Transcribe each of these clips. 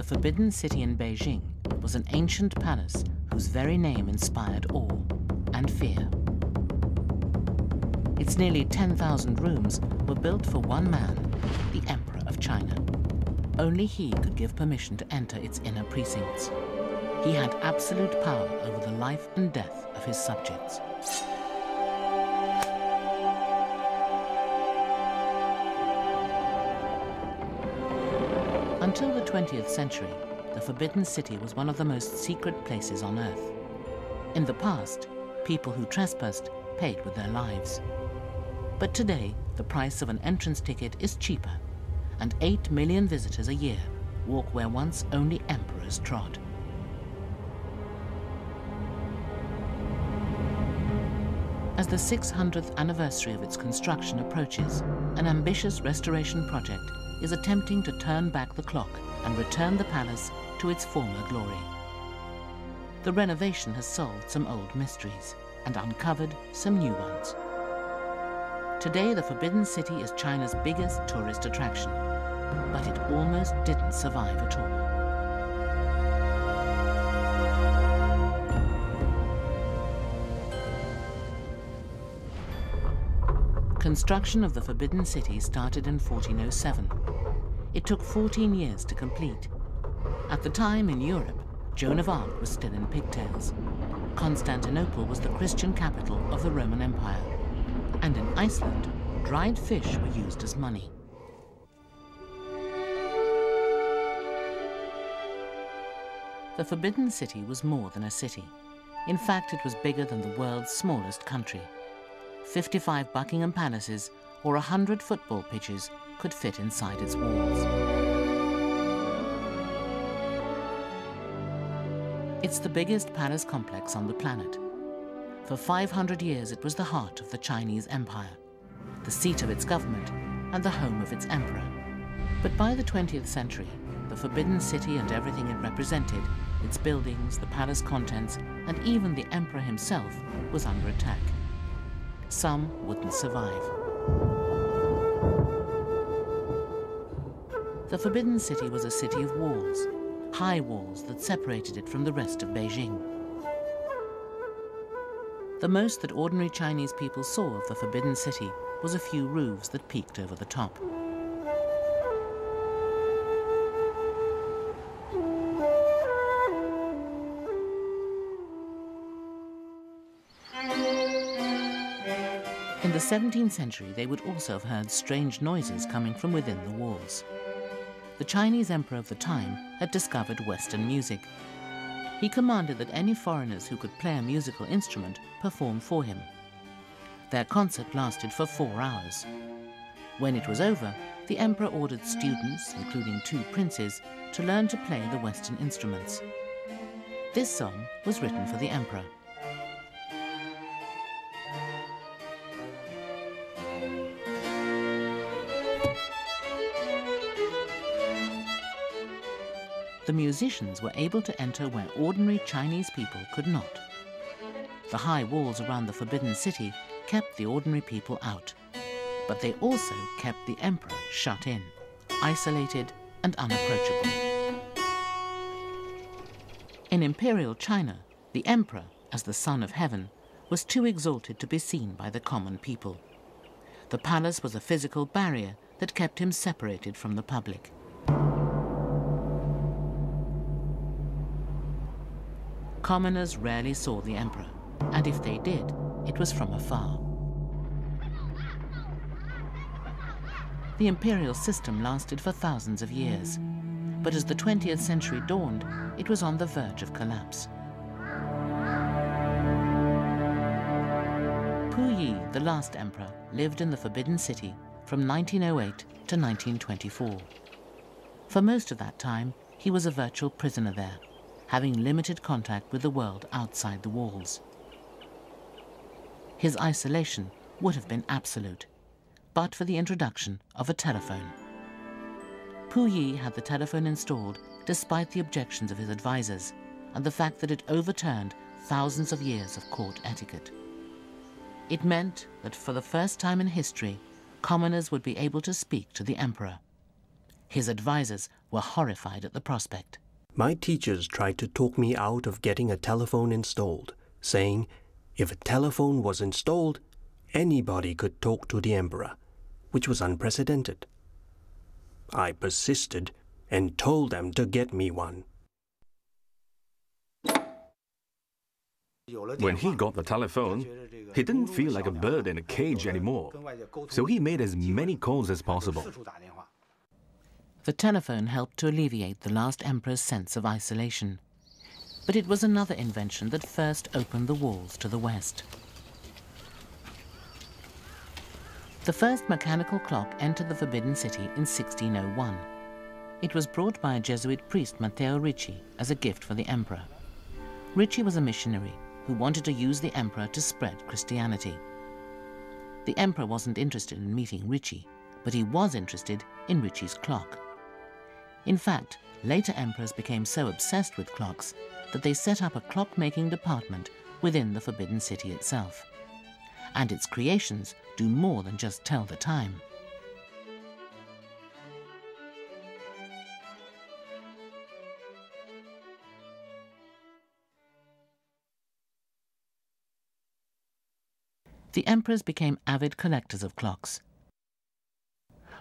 Forbidden City in Beijing was an ancient palace whose very name inspired awe and fear. Its nearly 10,000 rooms were built for one man, the Emperor of China. Only he could give permission to enter its inner precincts. He had absolute power over the life and death of his subjects. Until the 20th century, the Forbidden City was one of the most secret places on Earth. In the past, people who trespassed paid with their lives. But today, the price of an entrance ticket is cheaper, and 8 million visitors a year walk where once only emperors trod. As the 600th anniversary of its construction approaches, an ambitious restoration project is attempting to turn back the clock and return the palace to its former glory. The renovation has solved some old mysteries and uncovered some new ones. Today, the Forbidden City is China's biggest tourist attraction, but it almost didn't survive at all. Construction of the Forbidden City started in 1407. It took 14 years to complete. At the time in Europe, Joan of Arc was still in pigtails. Constantinople was the Christian capital of the Roman Empire. And in Iceland, dried fish were used as money. The Forbidden City was more than a city. In fact, it was bigger than the world's smallest country. 55 Buckingham Palaces or 100 football pitches could fit inside its walls. It's the biggest palace complex on the planet. For 500 years, it was the heart of the Chinese Empire, the seat of its government and the home of its emperor. But by the 20th century, the Forbidden City and everything it represented, its buildings, the palace contents, and even the emperor himself, was under attack. Some wouldn't survive. The Forbidden City was a city of walls, high walls that separated it from the rest of Beijing. The most that ordinary Chinese people saw of the Forbidden City was a few roofs that peeked over the top. In the 17th century, they would also have heard strange noises coming from within the walls. The Chinese emperor of the time had discovered Western music. He commanded that any foreigners who could play a musical instrument perform for him. Their concert lasted for 4 hours. When it was over, the emperor ordered students, including 2 princes, to learn to play the Western instruments. This song was written for the emperor. The musicians were able to enter where ordinary Chinese people could not. The high walls around the Forbidden City kept the ordinary people out, but they also kept the emperor shut in, isolated and unapproachable. In imperial China, the emperor, as the son of heaven, was too exalted to be seen by the common people. The palace was a physical barrier that kept him separated from the public. Commoners rarely saw the emperor, and if they did, it was from afar. The imperial system lasted for thousands of years, but as the 20th century dawned, it was on the verge of collapse. Puyi, the last emperor, lived in the Forbidden City from 1908 to 1924. For most of that time, he was a virtual prisoner there, having limited contact with the world outside the walls. His isolation would have been absolute, but for the introduction of a telephone. Puyi had the telephone installed despite the objections of his advisors and the fact that it overturned thousands of years of court etiquette. It meant that for the first time in history, commoners would be able to speak to the emperor. His advisors were horrified at the prospect. My teachers tried to talk me out of getting a telephone installed, saying if a telephone was installed, anybody could talk to the emperor, which was unprecedented. I persisted and told them to get me one. When he got the telephone, he didn't feel like a bird in a cage anymore, so he made as many calls as possible. The telephone helped to alleviate the last emperor's sense of isolation. But it was another invention that first opened the walls to the West. The first mechanical clock entered the Forbidden City in 1601. It was brought by a Jesuit priest, Matteo Ricci, as a gift for the emperor. Ricci was a missionary who wanted to use the emperor to spread Christianity. The emperor wasn't interested in meeting Ricci, but he was interested in Ricci's clock. In fact, later emperors became so obsessed with clocks that they set up a clock-making department within the Forbidden City itself. And its creations do more than just tell the time. The emperors became avid collectors of clocks.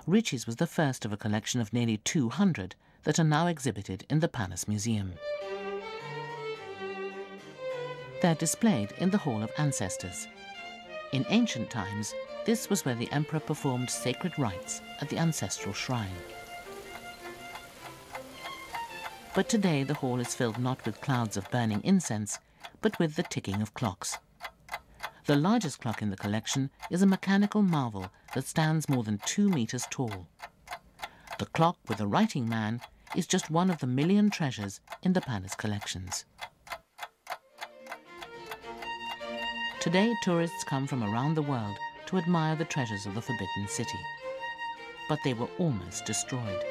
Ricci's was the first of a collection of nearly 200 that are now exhibited in the Palace Museum. They're displayed in the Hall of Ancestors. In ancient times, this was where the emperor performed sacred rites at the ancestral shrine. But today the hall is filled not with clouds of burning incense, but with the ticking of clocks. The largest clock in the collection is a mechanical marvel that stands more than 2 meters tall. The clock with the writing man is just one of the million treasures in the palace collections. Today, tourists come from around the world to admire the treasures of the Forbidden City. But they were almost destroyed.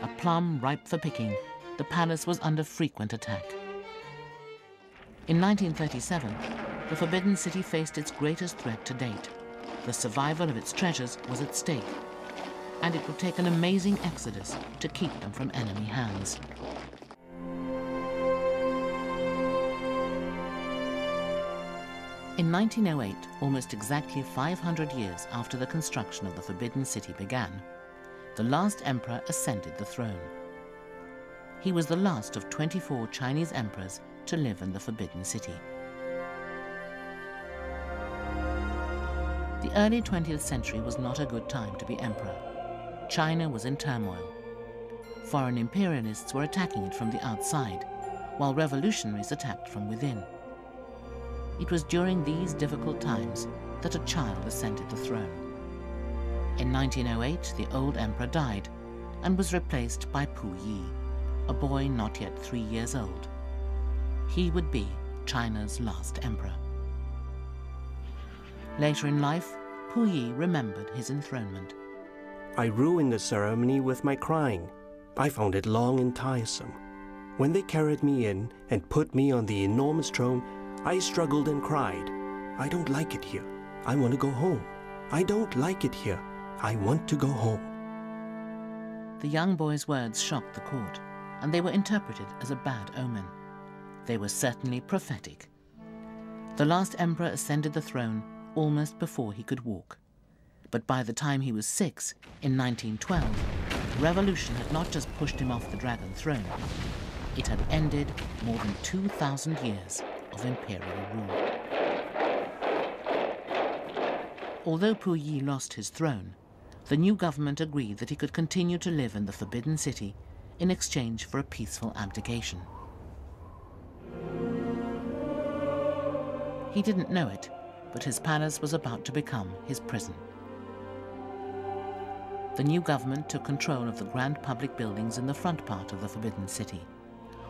A plum ripe for picking, the palace was under frequent attack. In 1937, the Forbidden City faced its greatest threat to date. The survival of its treasures was at stake, and it would take an amazing exodus to keep them from enemy hands. In 1908, almost exactly 500 years after the construction of the Forbidden City began, the last emperor ascended the throne. He was the last of 24 Chinese emperors to live in the Forbidden City. The early 20th century was not a good time to be emperor. China was in turmoil. Foreign imperialists were attacking it from the outside, while revolutionaries attacked from within. It was during these difficult times that a child ascended the throne. In 1908, the old emperor died and was replaced by Pu Yi, a boy not yet 3 years old. He would be China's last emperor. Later in life, Pu Yi remembered his enthronement. I ruined the ceremony with my crying. I found it long and tiresome. When they carried me in and put me on the enormous throne, I struggled and cried. I don't like it here. I want to go home. I don't like it here. I want to go home. The young boy's words shocked the court, and they were interpreted as a bad omen. They were certainly prophetic. The last emperor ascended the throne almost before he could walk. But by the time he was 6, in 1912, revolution had not just pushed him off the dragon throne. It had ended more than 2,000 years of imperial rule. Although Pu Yi lost his throne, the new government agreed that he could continue to live in the Forbidden City in exchange for a peaceful abdication. He didn't know it, but his palace was about to become his prison. The new government took control of the grand public buildings in the front part of the Forbidden City,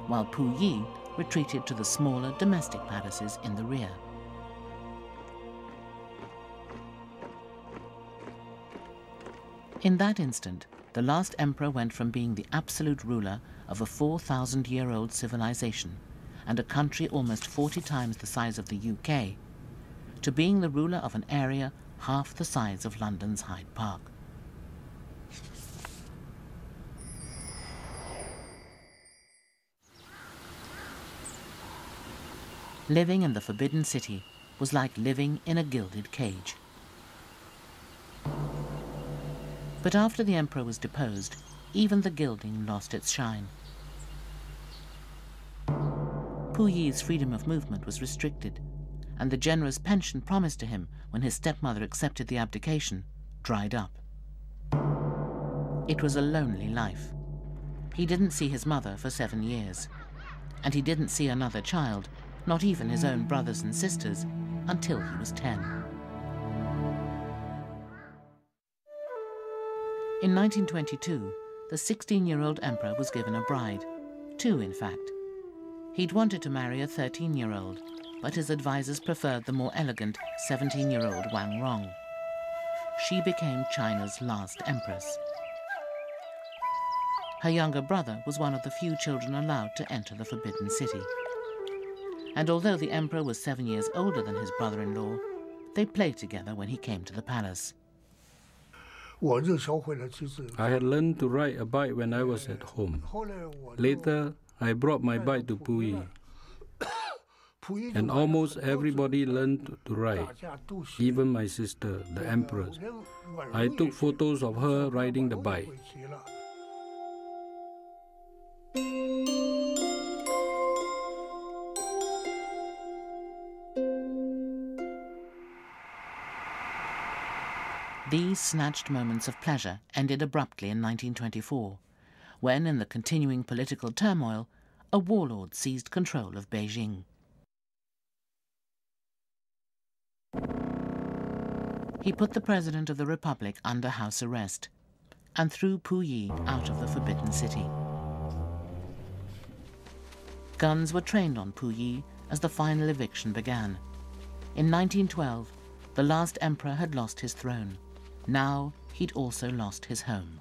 while Pu Yi retreated to the smaller domestic palaces in the rear. In that instant, the last emperor went from being the absolute ruler of a 4,000-year-old civilization and a country almost 40 times the size of the UK, to being the ruler of an area half the size of London's Hyde Park. Living in the Forbidden City was like living in a gilded cage. But after the emperor was deposed, even the gilding lost its shine. Puyi's freedom of movement was restricted, and the generous pension promised to him when his stepmother accepted the abdication dried up. It was a lonely life. He didn't see his mother for 7 years, and he didn't see another child, not even his own brothers and sisters, until he was 10. In 1922, the 16-year-old emperor was given a bride, 2 in fact. He'd wanted to marry a 13-year-old, but his advisors preferred the more elegant 17-year-old Wang Rong. She became China's last empress. Her younger brother was one of the few children allowed to enter the Forbidden City. And although the emperor was 7 years older than his brother-in-law, they played together when he came to the palace. I had learned to ride a bike when I was at home. Later, I brought my bike to Puyi. And almost everybody learned to ride, even my sister, the empress. I took photos of her riding the bike. These snatched moments of pleasure ended abruptly in 1924, when, in the continuing political turmoil, a warlord seized control of Beijing. He put the President of the Republic under house arrest and threw Puyi out of the Forbidden City. Guns were trained on Puyi as the final eviction began. In 1912, the last emperor had lost his throne. Now he'd also lost his home.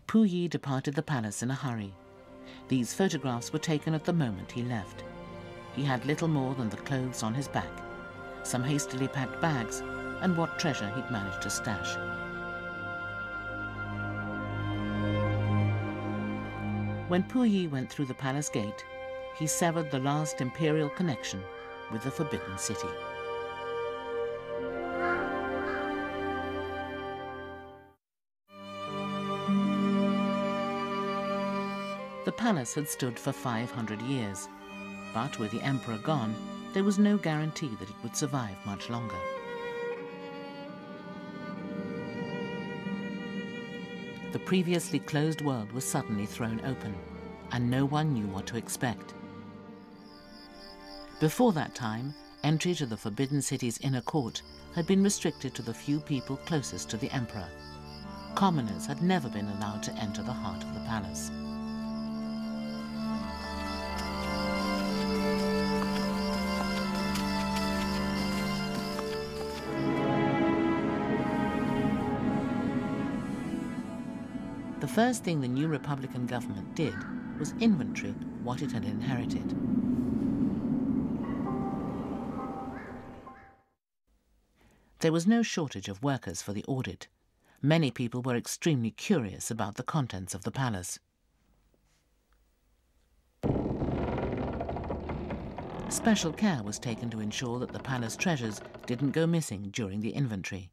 Puyi departed the palace in a hurry. These photographs were taken at the moment he left. He had little more than the clothes on his back, some hastily packed bags, and what treasure he'd managed to stash. When Puyi went through the palace gate, he severed the last imperial connection with the Forbidden City. The palace had stood for 500 years, but with the emperor gone, there was no guarantee that it would survive much longer. The previously closed world was suddenly thrown open, and no one knew what to expect. Before that time, entry to the Forbidden City's inner court had been restricted to the few people closest to the emperor. Commoners had never been allowed to enter the heart of the palace. The first thing the new Republican government did was inventory what it had inherited. There was no shortage of workers for the audit. Many people were extremely curious about the contents of the palace. Special care was taken to ensure that the palace treasures didn't go missing during the inventory.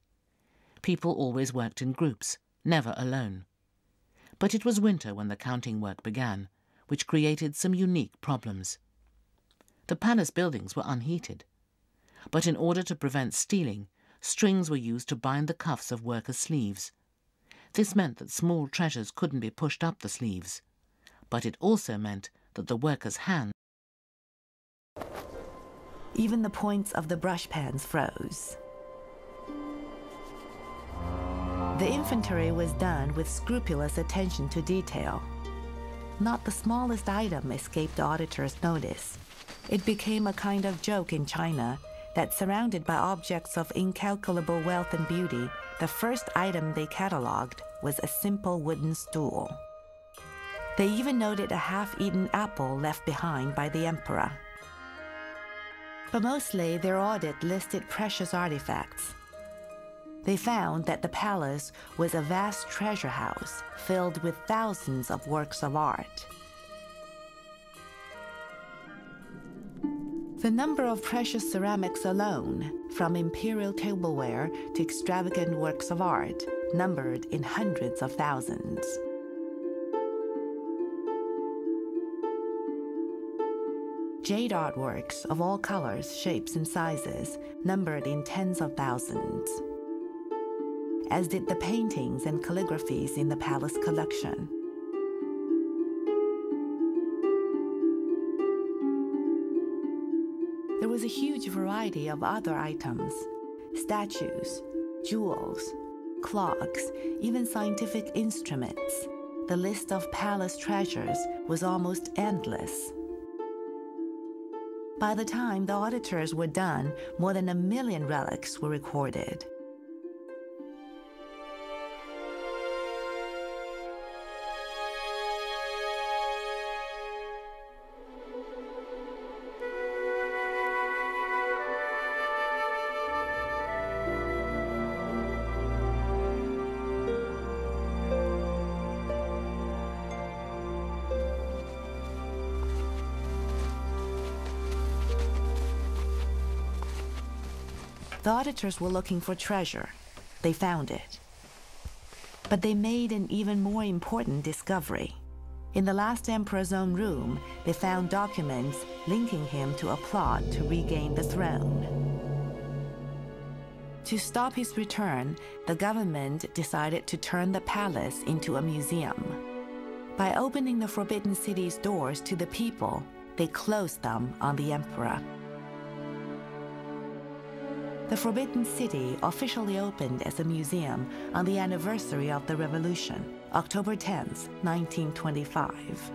People always worked in groups, never alone. But it was winter when the counting work began, which created some unique problems. The palace buildings were unheated, but in order to prevent stealing, strings were used to bind the cuffs of workers' sleeves. This meant that small treasures couldn't be pushed up the sleeves, but it also meant that the workers' hands... Even the points of the brush pans froze. The inventory was done with scrupulous attention to detail. Not the smallest item escaped the auditor's notice. It became a kind of joke in China that, surrounded by objects of incalculable wealth and beauty, the first item they catalogued was a simple wooden stool. They even noted a half-eaten apple left behind by the emperor. But mostly their audit listed precious artifacts. They found that the palace was a vast treasure house filled with thousands of works of art. The number of precious ceramics alone, from imperial tableware to extravagant works of art, numbered in hundreds of thousands. Jade artworks of all colors, shapes, and sizes numbered in tens of thousands, as did the paintings and calligraphies in the palace collection. There was a huge variety of other items: statues, jewels, clocks, even scientific instruments. The list of palace treasures was almost endless. By the time the auditors were done, more than 1 million relics were recorded. The auditors were looking for treasure. They found it. But they made an even more important discovery. In the last emperor's own room, they found documents linking him to a plot to regain the throne. To stop his return, the government decided to turn the palace into a museum. By opening the Forbidden City's doors to the people, they closed them on the emperor. The Forbidden City officially opened as a museum on the anniversary of the revolution, October 10, 1925.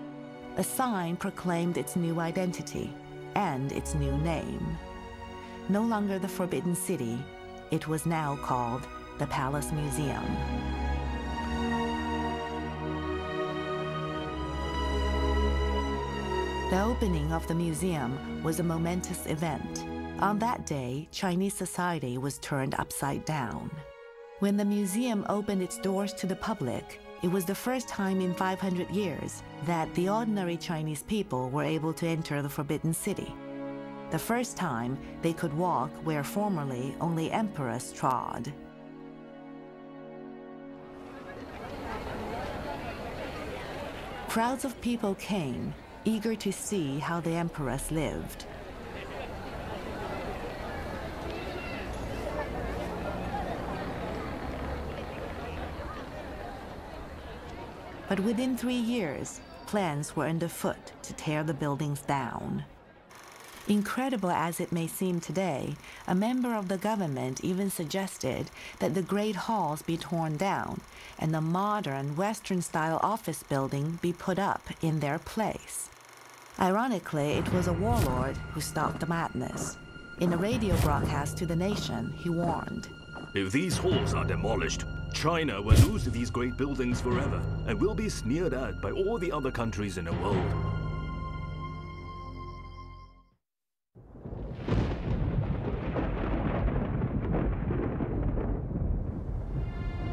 A sign proclaimed its new identity and its new name. No longer the Forbidden City, it was now called the Palace Museum. The opening of the museum was a momentous event. On that day, Chinese society was turned upside down. When the museum opened its doors to the public, it was the first time in 500 years that the ordinary Chinese people were able to enter the Forbidden City. The first time they could walk where formerly only emperors trod. Crowds of people came, eager to see how the emperors lived. But within 3 years, plans were underfoot to tear the buildings down. Incredible as it may seem today, a member of the government even suggested that the great halls be torn down and a modern Western-style office building be put up in their place. Ironically, it was a warlord who stopped the madness. In a radio broadcast to the nation, he warned, "If these halls are demolished, China will lose these great buildings forever and will be sneered at by all the other countries in the world."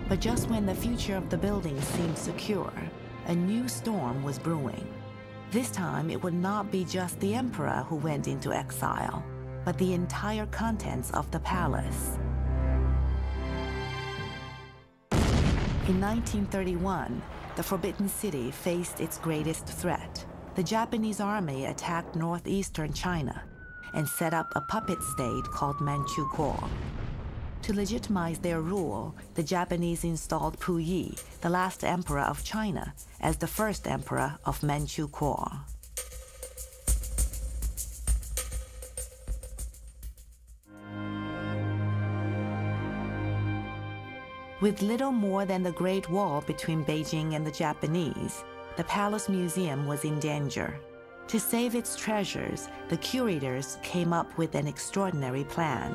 But just when the future of the building seemed secure, a new storm was brewing. This time, it would not be just the emperor who went into exile, but the entire contents of the palace. In 1931, the Forbidden City faced its greatest threat. The Japanese army attacked northeastern China and set up a puppet state called Manchukuo. To legitimize their rule, the Japanese installed Puyi, the last emperor of China, as the first emperor of Manchukuo. With little more than the Great Wall between Beijing and the Japanese, the Palace Museum was in danger. To save its treasures, the curators came up with an extraordinary plan.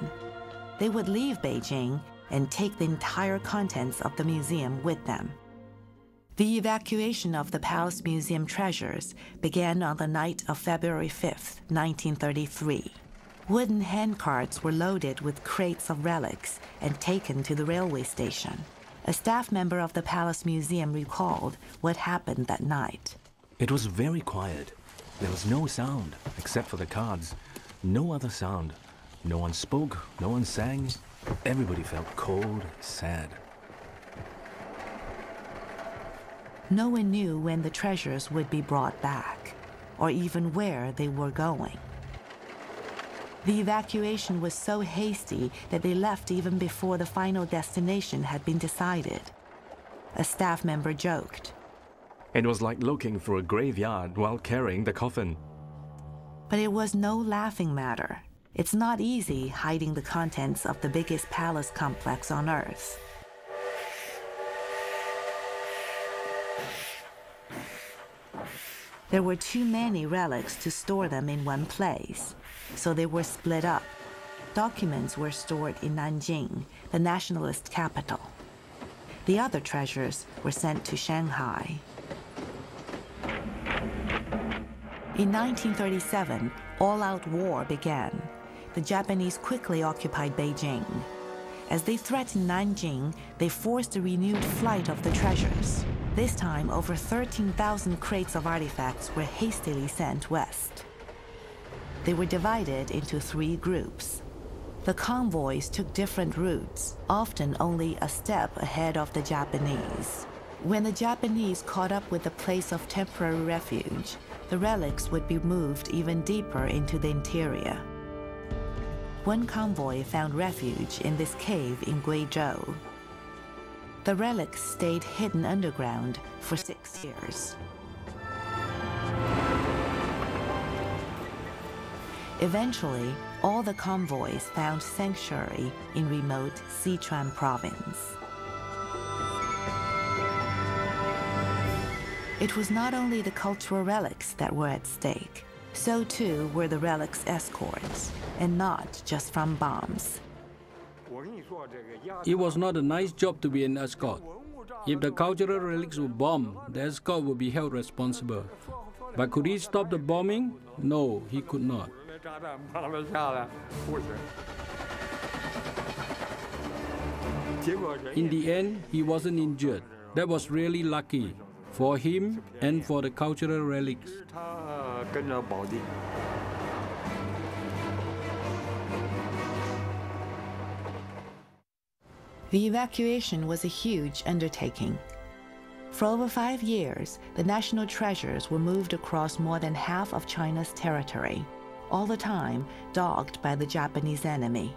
They would leave Beijing and take the entire contents of the museum with them. The evacuation of the Palace Museum treasures began on the night of February 5, 1933. Wooden handcarts were loaded with crates of relics and taken to the railway station. A staff member of the Palace Museum recalled what happened that night. It was very quiet. There was no sound except for the cards. No other sound. No one spoke, no one sang. Everybody felt cold, sad. No one knew when the treasures would be brought back, or even where they were going. The evacuation was so hasty that they left even before the final destination had been decided. A staff member joked. It was like looking for a graveyard while carrying the coffin. But it was no laughing matter. It's not easy hiding the contents of the biggest palace complex on Earth. There were too many relics to store them in one place, so they were split up. Documents were stored in Nanjing, the nationalist capital. The other treasures were sent to Shanghai. In 1937, all-out war began. The Japanese quickly occupied Beijing. As they threatened Nanjing, they forced a renewed flight of the treasures. This time, over 13,000 crates of artifacts were hastily sent west. They were divided into 3 groups. The convoys took different routes, often only a step ahead of the Japanese. When the Japanese caught up with the place of temporary refuge, the relics would be moved even deeper into the interior. One convoy found refuge in this cave in Guizhou. The relics stayed hidden underground for 6 years. Eventually, all the convoys found sanctuary in remote Sichuan province. It was not only the cultural relics that were at stake. So too were the relics' escorts, and not just from bombs. It was not a nice job to be an escort. If the cultural relics were bombed, the escort would be held responsible. But could he stop the bombing? No, he could not. In the end, he wasn't injured. That was really lucky for him and for the cultural relics. The evacuation was a huge undertaking. For over 5 years, the national treasures were moved across more than half of China's territory, all the time dogged by the Japanese enemy.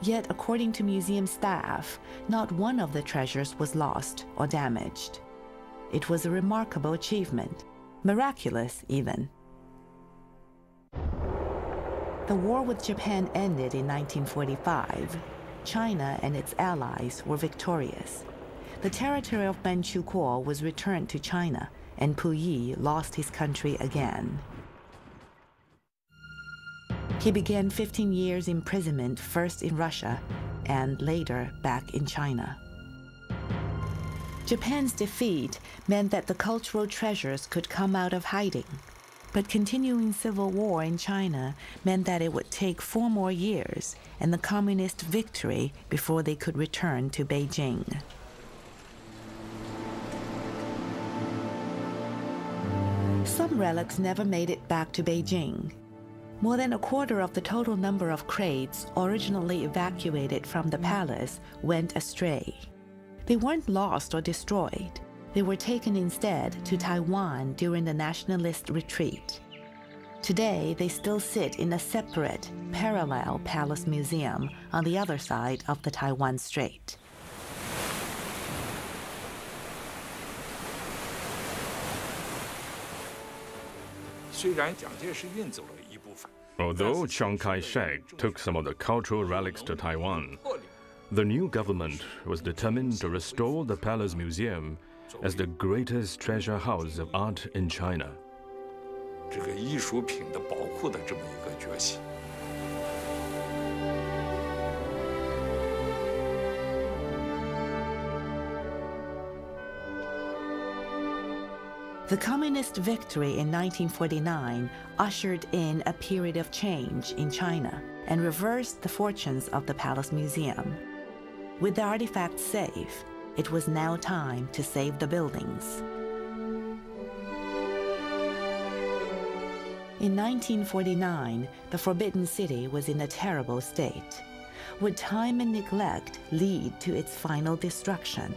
Yet, according to museum staff, not one of the treasures was lost or damaged. It was a remarkable achievement, miraculous even. The war with Japan ended in 1945. China and its allies were victorious. The territory of Manchukuo was returned to China, and Puyi lost his country again. He began 15 years imprisonment, first in Russia and later back in China. Japan's defeat meant that the cultural treasures could come out of hiding. But continuing civil war in China meant that it would take 4 more years and the communist victory before they could return to Beijing. Some relics never made it back to Beijing. More than a quarter of the total number of crates originally evacuated from the palace went astray. They weren't lost or destroyed. They were taken instead to Taiwan during the nationalist retreat. Today, they still sit in a separate, parallel palace museum on the other side of the Taiwan Strait. Although Chiang Kai-shek took some of the cultural relics to Taiwan, the new government was determined to restore the Palace Museum as the greatest treasure house of art in China. The communist victory in 1949 ushered in a period of change in China. and reversed the fortunes of the Palace Museum. With the artifacts safe, it was now time to save the buildings. In 1949, the Forbidden City was in a terrible state. Would time and neglect lead to its final destruction?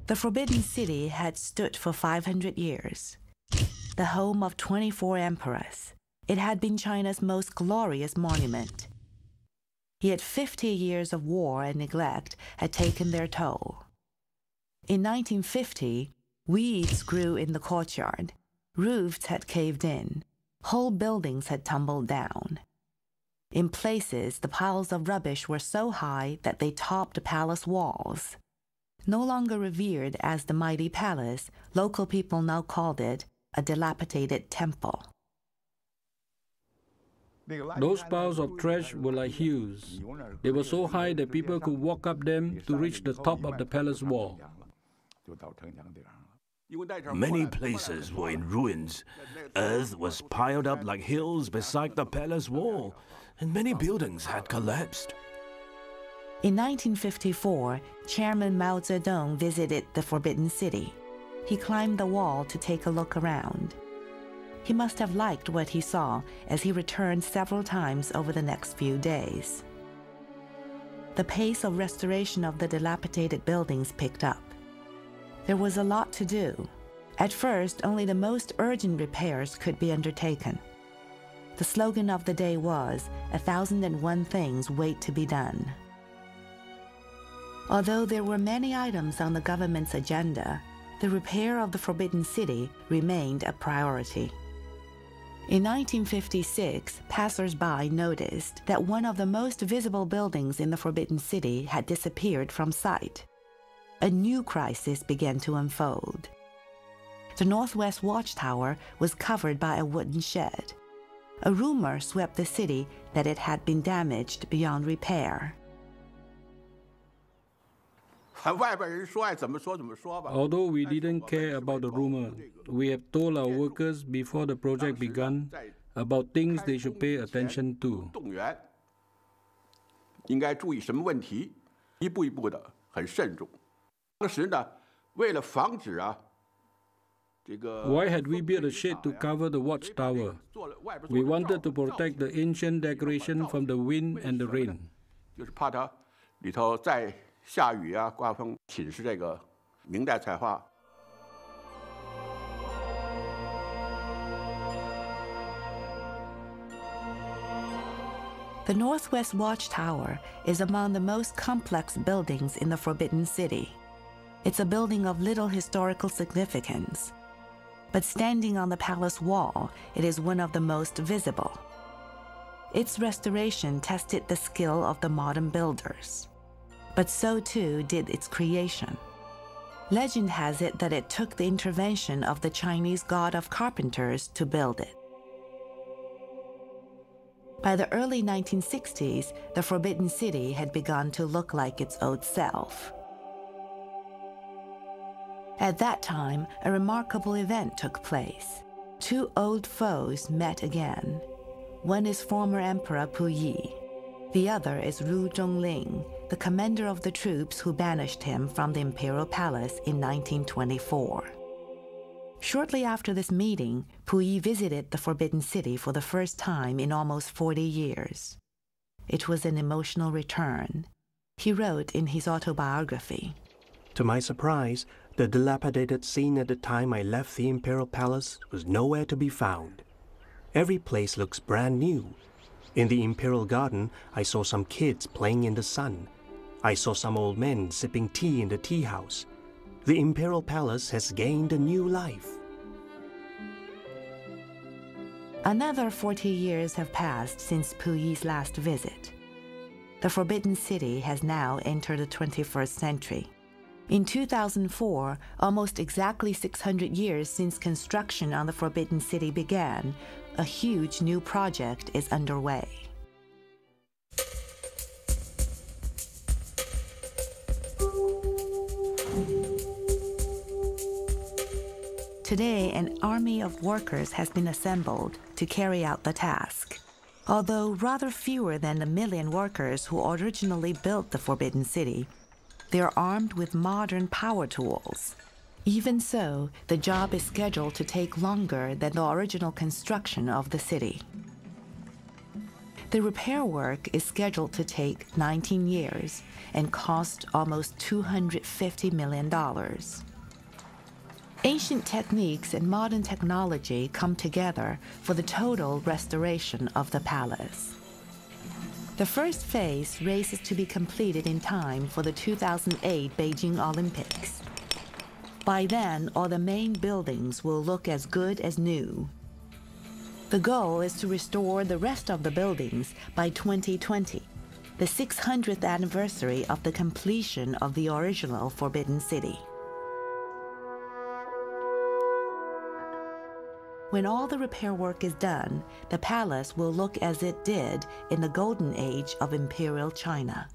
The Forbidden City had stood for 500 years. The home of 24 emperors, it had been China's most glorious monument. Yet 50 years of war and neglect had taken their toll. In 1950, weeds grew in the courtyard, roofs had caved in, whole buildings had tumbled down. In places, the piles of rubbish were so high that they topped palace walls. No longer revered as the mighty palace, local people now called it a dilapidated temple. Those piles of trash were like hills. They were so high that people could walk up them to reach the top of the palace wall. Many places were in ruins. Earth was piled up like hills beside the palace wall, and many buildings had collapsed. In 1954, Chairman Mao Zedong visited the Forbidden City. He climbed the wall to take a look around. He must have liked what he saw, as he returned several times over the next few days. The pace of restoration of the dilapidated buildings picked up. There was a lot to do. At first, only the most urgent repairs could be undertaken. The slogan of the day was, 1,001 things wait to be done. Although there were many items on the government's agenda, the repair of the Forbidden City remained a priority. In 1956, passers-by noticed that one of the most visible buildings in the Forbidden City had disappeared from sight. A new crisis began to unfold. The Northwest Watchtower was covered by a wooden shed. A rumor swept the city that it had been damaged beyond repair. Although we didn't care about the rumor, we have told our workers before the project began about things they should pay attention to. Why had we built a shed to cover the watchtower? We wanted to protect the ancient decoration from the wind and the rain. The Northwest Watchtower is among the most complex buildings in the Forbidden City. It's a building of little historical significance, but standing on the palace wall, it is one of the most visible. Its restoration tested the skill of the modern builders, but so too did its creation. Legend has it that it took the intervention of the Chinese god of carpenters to build it. By the early 1960s, the Forbidden City had begun to look like its old self. At that time, a remarkable event took place. Two old foes met again. One is former Emperor Puyi. The other is Ru Zhongling, the commander of the troops who banished him from the imperial palace in 1924. Shortly after this meeting, Puyi visited the Forbidden City for the first time in almost 40 years. It was an emotional return. He wrote in his autobiography, To my surprise, the dilapidated scene at the time I left the imperial palace was nowhere to be found. Every place looks brand new. In the imperial garden, I saw some kids playing in the sun. I saw some old men sipping tea in the tea house. The imperial palace has gained a new life. Another 40 years have passed since Puyi's last visit. The Forbidden City has now entered the 21st century. In 2004, almost exactly 600 years since construction on the Forbidden City began, a huge new project is underway. Today, an army of workers has been assembled to carry out the task. Although rather fewer than the 1 million workers who originally built the Forbidden City, they are armed with modern power tools. Even so, the job is scheduled to take longer than the original construction of the city. The repair work is scheduled to take 19 years and cost almost $250 million. Ancient techniques and modern technology come together for the total restoration of the palace. The first phase races to be completed in time for the 2008 Beijing Olympics. By then, all the main buildings will look as good as new. The goal is to restore the rest of the buildings by 2020, the 600th anniversary of the completion of the original Forbidden City. When all the repair work is done, the palace will look as it did in the golden age of Imperial China.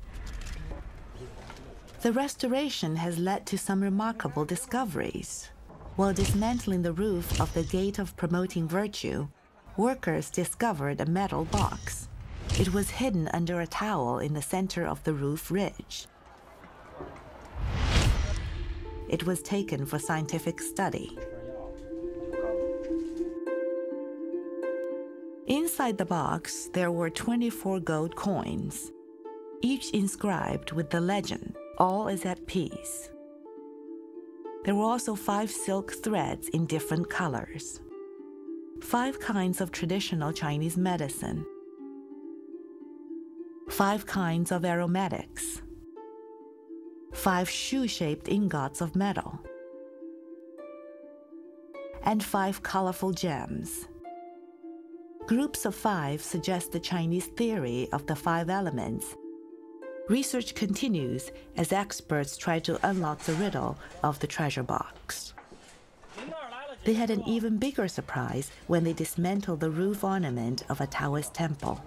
The restoration has led to some remarkable discoveries. While dismantling the roof of the Gate of Promoting Virtue, workers discovered a metal box. It was hidden under a towel in the center of the roof ridge. It was taken for scientific study. Inside the box, there were 24 gold coins, each inscribed with the legend, "All is at peace." There were also 5 silk threads in different colors, 5 kinds of traditional Chinese medicine, 5 kinds of aromatics, 5 shoe-shaped ingots of metal, and 5 colorful gems. Groups of 5 suggest the Chinese theory of the 5 elements. Research continues as experts try to unlock the riddle of the treasure box. They had an even bigger surprise when they dismantled the roof ornament of a Taoist temple.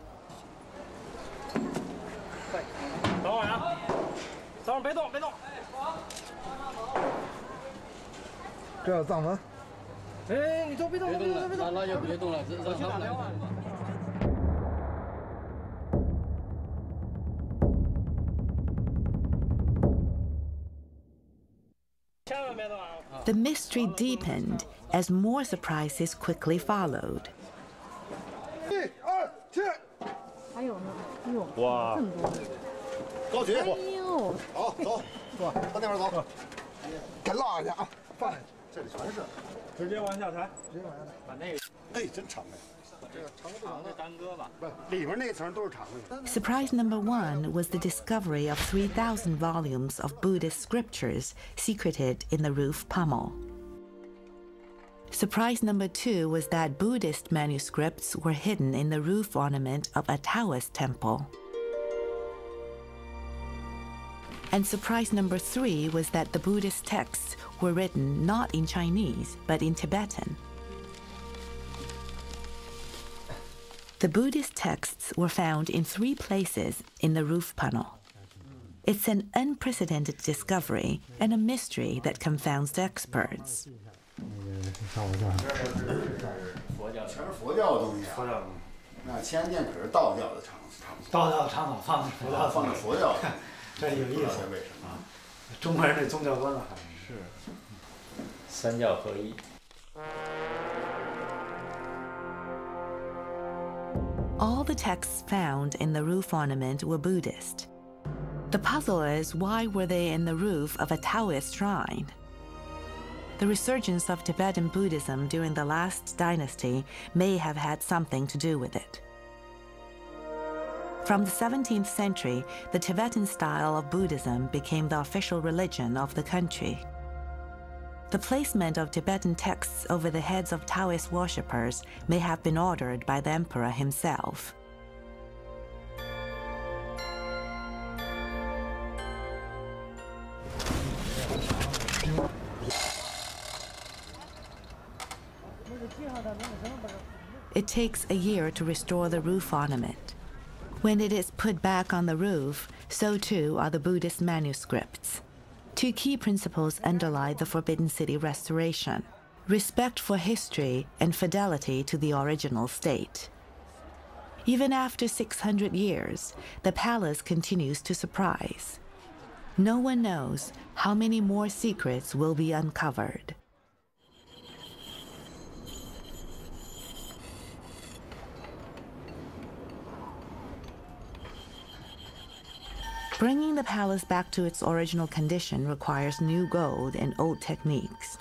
The mystery deepened as more surprises quickly followed. Surprise number 1 was the discovery of 3,000 volumes of Buddhist scriptures secreted in the roof pummel. Surprise number 2 was that Buddhist manuscripts were hidden in the roof ornament of a Taoist temple. And surprise number 3 was that the Buddhist texts were written not in Chinese, but in Tibetan. The Buddhist texts were found in 3 places in the roof panel. It's an unprecedented discovery and a mystery that confounds the experts. All the texts found in the roof ornament were Buddhist. The puzzle is, why were they in the roof of a Taoist shrine? The resurgence of Tibetan Buddhism during the last dynasty may have had something to do with it. From the 17th century, the Tibetan style of Buddhism became the official religion of the country. The placement of Tibetan texts over the heads of Taoist worshippers may have been ordered by the emperor himself. It takes a year to restore the roof ornament. When it is put back on the roof, so too are the Buddhist manuscripts. 2 key principles underlie the Forbidden City restoration: respect for history, and fidelity to the original state. Even after 600 years, the palace continues to surprise. No one knows how many more secrets will be uncovered. Bringing the palace back to its original condition requires new gold and old techniques.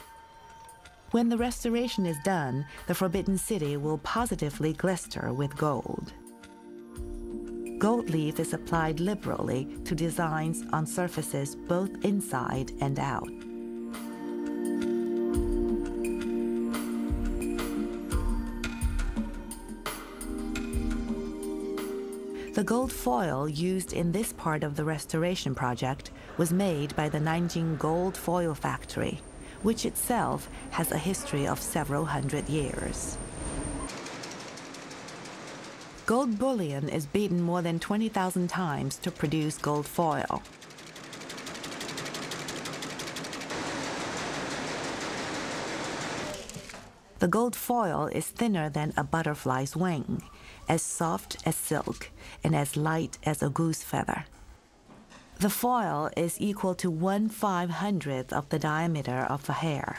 When the restoration is done, the Forbidden City will positively glister with gold. Gold leaf is applied liberally to designs on surfaces both inside and out. The gold foil used in this part of the restoration project was made by the Nanjing Gold Foil Factory, which itself has a history of several hundred years. Gold bullion is beaten more than 20,000 times to produce gold foil. The gold foil is thinner than a butterfly's wing, as soft as silk, and as light as a goose feather. The foil is equal to 1/500th of the diameter of a hair.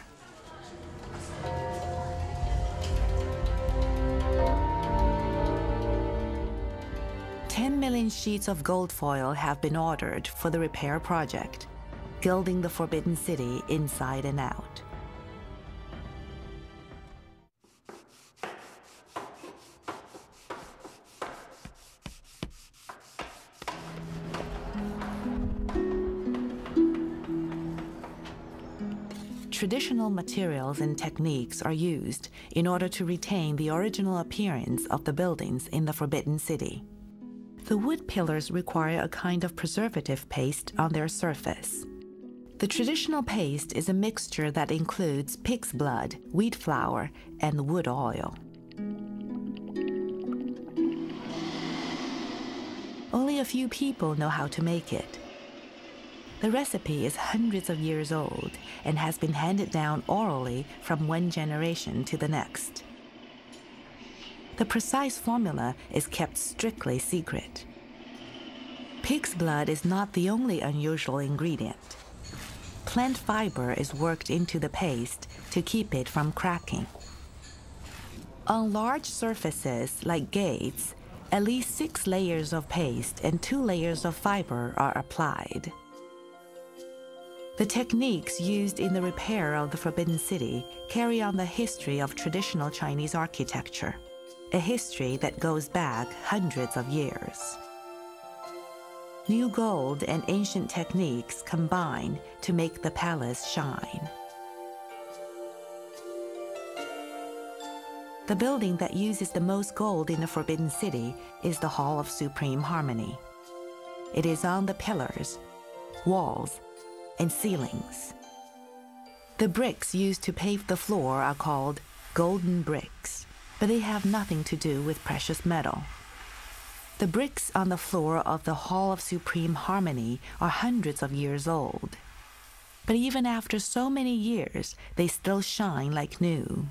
$10 million sheets of gold foil have been ordered for the repair project, gilding the Forbidden City inside and out. Traditional materials and techniques are used in order to retain the original appearance of the buildings in the Forbidden City. The wood pillars require a kind of preservative paste on their surface. The traditional paste is a mixture that includes pig's blood, wheat flour, and wood oil. Only a few people know how to make it. The recipe is hundreds of years old and has been handed down orally from one generation to the next. The precise formula is kept strictly secret. Pig's blood is not the only unusual ingredient. Plant fiber is worked into the paste to keep it from cracking. On large surfaces like gates, at least 6 layers of paste and 2 layers of fiber are applied. The techniques used in the repair of the Forbidden City carry on the history of traditional Chinese architecture, a history that goes back hundreds of years. New gold and ancient techniques combine to make the palace shine. The building that uses the most gold in the Forbidden City is the Hall of Supreme Harmony. It is on the pillars, walls, and ceilings. The bricks used to pave the floor are called golden bricks, but they have nothing to do with precious metal. The bricks on the floor of the Hall of Supreme Harmony are hundreds of years old. But even after so many years, they still shine like new.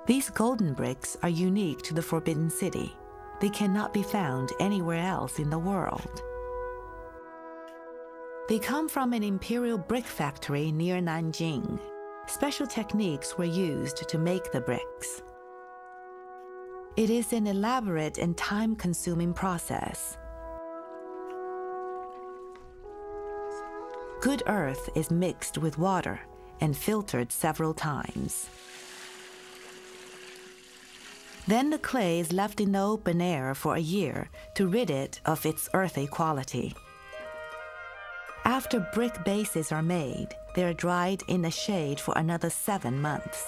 These golden bricks are unique to the Forbidden City. They cannot be found anywhere else in the world. They come from an imperial brick factory near Nanjing. Special techniques were used to make the bricks. It is an elaborate and time-consuming process. Good earth is mixed with water and filtered several times. Then the clay is left in the open air for a year to rid it of its earthy quality. After brick bases are made, they are dried in the shade for another 7 months.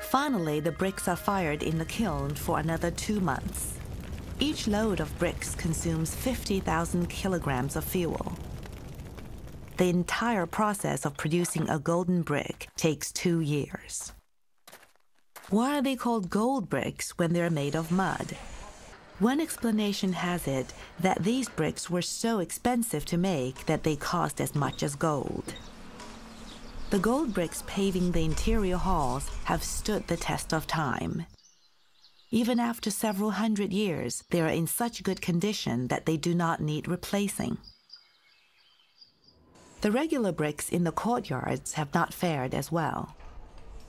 Finally, the bricks are fired in the kiln for another 2 months. Each load of bricks consumes 50,000 kilograms of fuel. The entire process of producing a golden brick takes 2 years. Why are they called gold bricks when they're made of mud? One explanation has it that these bricks were so expensive to make that they cost as much as gold. The gold bricks paving the interior halls have stood the test of time. Even after several hundred years, they are in such good condition that they do not need replacing. The regular bricks in the courtyards have not fared as well.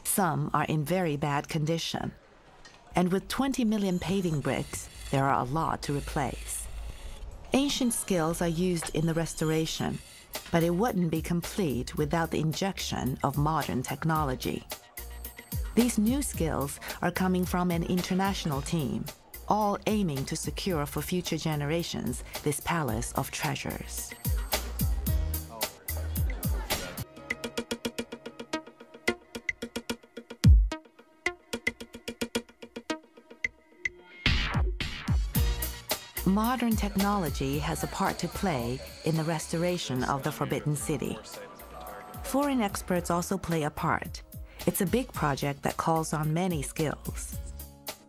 Some are in very bad condition. And with 20 million paving bricks, there are a lot to replace. Ancient skills are used in the restoration, but it wouldn't be complete without the injection of modern technology. These new skills are coming from an international team, all aiming to secure for future generations this palace of treasures. Modern technology has a part to play in the restoration of the Forbidden City. Foreign experts also play a part. It's a big project that calls on many skills.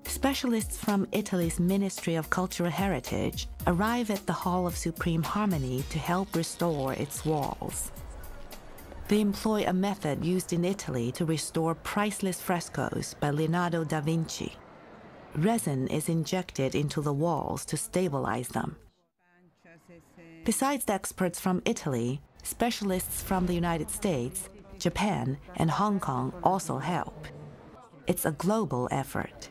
Specialists from Italy's Ministry of Cultural Heritage arrive at the Hall of Supreme Harmony to help restore its walls. They employ a method used in Italy to restore priceless frescoes by Leonardo da Vinci. Resin is injected into the walls to stabilize them. Besides the experts from Italy, specialists from the United States, Japan, and Hong Kong also help. It's a global effort.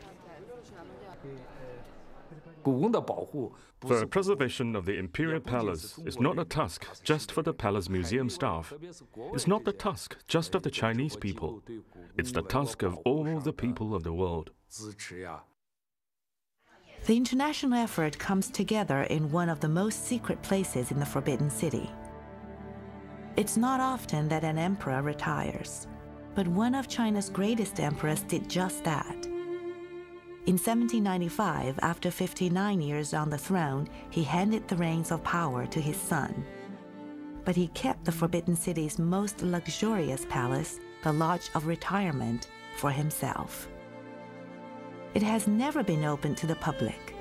The preservation of the imperial palace is not a task just for the palace museum staff. It's not the task just of the Chinese people. It's the task of all the people of the world. The international effort comes together in one of the most secret places in the Forbidden City. It's not often that an emperor retires, but one of China's greatest emperors did just that. In 1795, after 59 years on the throne, he handed the reins of power to his son. But he kept the Forbidden City's most luxurious palace, the Lodge of Retirement, for himself. It has never been open to the public.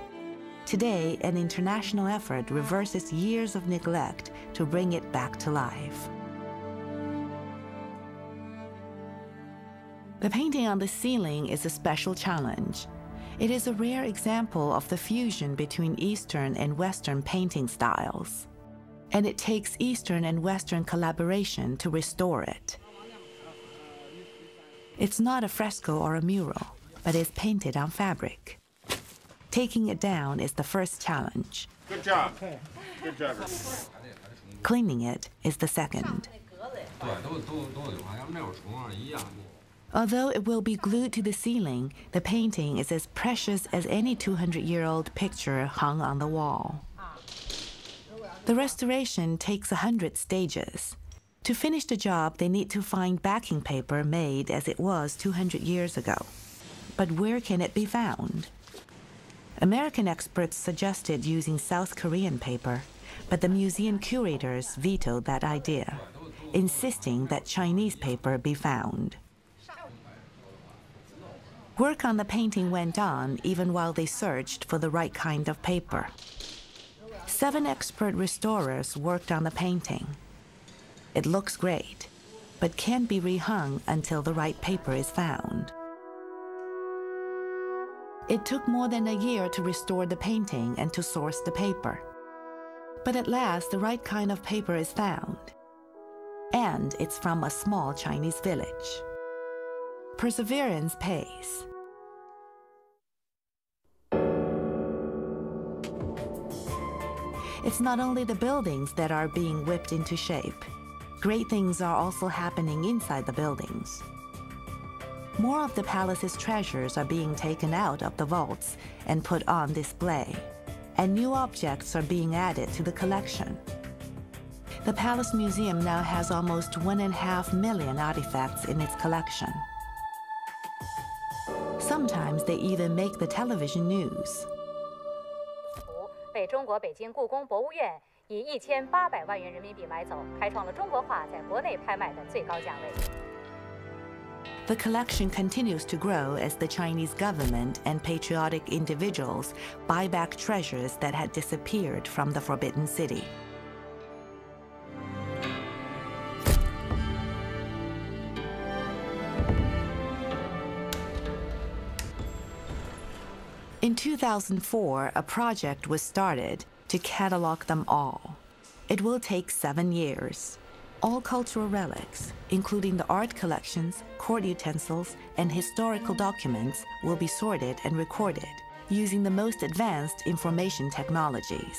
Today, an international effort reverses years of neglect to bring it back to life. The painting on the ceiling is a special challenge. It is a rare example of the fusion between Eastern and Western painting styles. And it takes Eastern and Western collaboration to restore it. It's not a fresco or a mural, but is painted on fabric. Taking it down is the first challenge. Good job. Good job. Cleaning it is the second. Although it will be glued to the ceiling, the painting is as precious as any 200-year-old picture hung on the wall. The restoration takes 100 stages. To finish the job, they need to find backing paper made as it was 200 years ago. But where can it be found? American experts suggested using South Korean paper, but the museum curators vetoed that idea, insisting that Chinese paper be found. Work on the painting went on even while they searched for the right kind of paper. 7 expert restorers worked on the painting. It looks great, but can't be rehung until the right paper is found. It took more than a year to restore the painting and to source the paper. But at last, the right kind of paper is found. And it's from a small Chinese village. Perseverance pays. It's not only the buildings that are being whipped into shape. Great things are also happening inside the buildings. More of the palace's treasures are being taken out of the vaults and put on display, and new objects are being added to the collection. The Palace Museum now has almost 1.5 million artifacts in its collection. Sometimes they even make the television news. 被中国北京故宫博物院以1800万元人民币买走，开创了中国画在国内拍卖的最高价位。 The collection continues to grow as the Chinese government and patriotic individuals buy back treasures that had disappeared from the Forbidden City. In 2004, a project was started to catalog them all. It will take 7 years. All cultural relics, including the art collections, court utensils, and historical documents, will be sorted and recorded using the most advanced information technologies.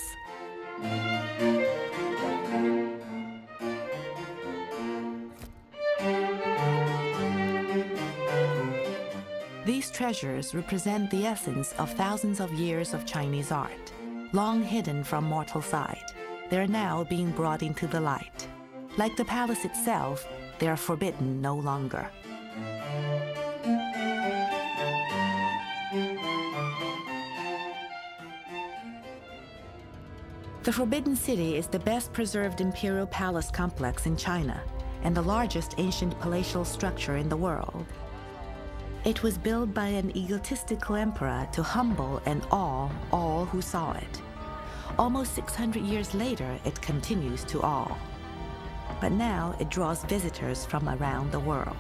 These treasures represent the essence of thousands of years of Chinese art, long hidden from mortal sight. They are now being brought into the light. Like the palace itself, they are forbidden no longer. The Forbidden City is the best preserved imperial palace complex in China and the largest ancient palatial structure in the world. It was built by an egotistical emperor to humble and awe all who saw it. Almost 600 years later, it continues to awe. But now it draws visitors from around the world.